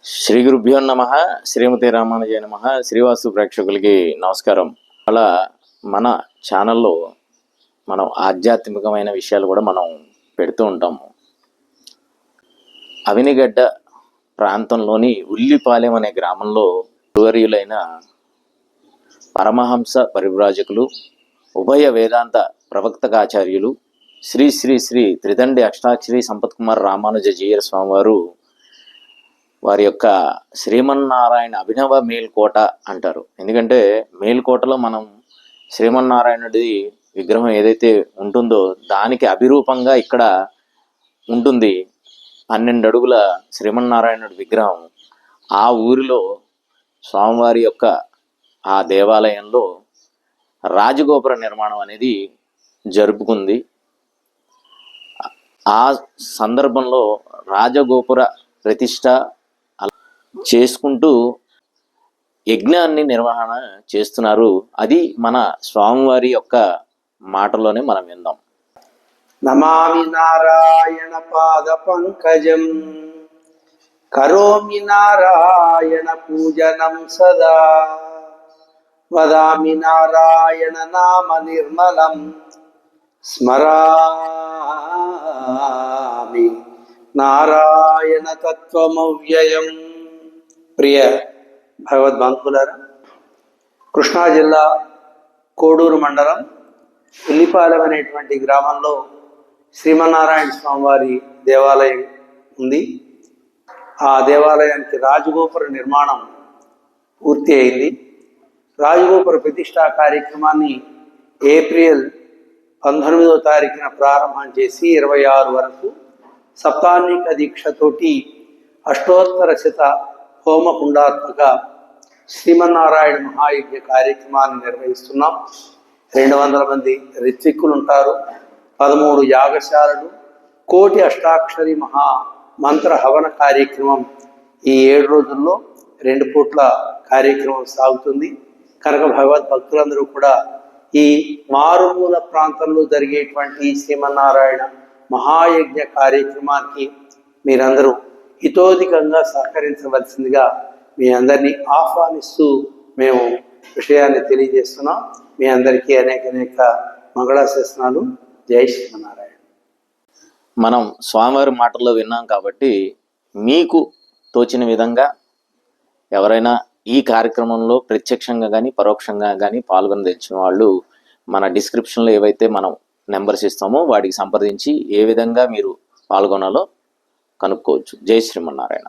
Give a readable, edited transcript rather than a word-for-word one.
శ్రీ గురుభ్యో నమ. శ్రీమతి రామానుజాయ నమ. శ్రీవాసు ప్రేక్షకులకి నమస్కారం. అలా మన ఛానల్లో మనం ఆధ్యాత్మికమైన విషయాలు కూడా మనం పెడుతూ ఉంటాము. అవినిగడ్డ ప్రాంతంలోని ఉల్లిపాలెం అనే గ్రామంలో గురువర్యులైన పరమహంస పరివ్రాజకులు, ఉభయ వేదాంత ప్రవక్తకాచార్యులు శ్రీ శ్రీ శ్రీ త్రిదండి అష్టాక్షరి సంపత్ కుమార్ రామానుజ జీయర్ స్వామివారు వారి యొక్క శ్రీమన్నారాయణ అభినవ మేల్కోట అంటారు. ఎందుకంటే మేల్కోటలో మనం శ్రీమన్నారాయణుడి విగ్రహం ఏదైతే ఉంటుందో దానికి అభిరూపంగా ఇక్కడ ఉంటుంది 12 అడుగుల శ్రీమన్నారాయణుడి విగ్రహం. ఆ ఊరిలో స్వామివారి యొక్క ఆ దేవాలయంలో రాజగోపుర నిర్మాణం అనేది జరుపుకుంది. ఆ సందర్భంలో రాజగోపుర ప్రతిష్ట చేసుకుంటూ యజ్ఞాన్ని నిర్వహణ చేస్తున్నారు. అది మన స్వామివారి యొక్క మాటలోనే మనం విందాం. నమామి నారాయణ పాద పంకజం, కరోమి నారాయణ పూజనం సదా, వదామి నారాయణ నామ నిర్మలం, స్మరామి నారాయణ తత్వమవ్యయం. ప్రియ భగవద్బంధువులారా, కృష్ణా జిల్లా కోడూరు మండలం ఉల్లిపాలెం అనేటువంటి గ్రామంలో శ్రీమన్నారాయణ స్వామివారి దేవాలయం ఉంది. ఆ దేవాలయానికి రాజగోపుర నిర్మాణం పూర్తి అయింది. రాజగోపుర ప్రతిష్టా కార్యక్రమాన్ని ఏప్రిల్ 19వ తారీఖున ప్రారంభం చేసి 26 వరకు సప్తాహ్నిక దీక్షతోటి అష్టోత్తర శత హోమకుండాత్మక శ్రీమన్నారాయణ మహాయజ్ఞ కార్యక్రమాన్ని నిర్వహిస్తున్నాం. 200 మంది రిత్విక్కులు ఉంటారు, 13 యాగశాలలు, 1,000,000 అష్టాక్షరి మహా మంత్ర హవన కార్యక్రమం ఈ 7 రోజుల్లో 2 పూట్ల కార్యక్రమం సాగుతుంది. కనుక భగవద్భక్తులందరూ కూడా ఈ మారుమూల ప్రాంతంలో జరిగేటువంటి శ్రీమన్నారాయణ మహాయజ్ఞ కార్యక్రమానికి మీరందరూ హితోధికంగా సహకరించవలసిందిగా మీ అందరినీ ఆహ్వానిస్తూ మేము విషయాన్ని తెలియజేస్తున్నాం. మీ అందరికీ అనేక మంగళాశాసనాలు. జై శ్రీమన్నారాయణ. మనం స్వామివారి మాటల్లో విన్నాం కాబట్టి మీకు తోచిన విధంగా ఎవరైనా ఈ కార్యక్రమంలో ప్రత్యక్షంగా కానీ పరోక్షంగా కానీ పాల్గొని తెచ్చిన వాళ్ళు మన డిస్క్రిప్షన్లో ఏవైతే మనం నెంబర్స్ ఇస్తామో వాటికి సంప్రదించి ఏ విధంగా మీరు పాల్గొనాలో కనుక్కోవచ్చు. జై శ్రీమన్నారాయణ.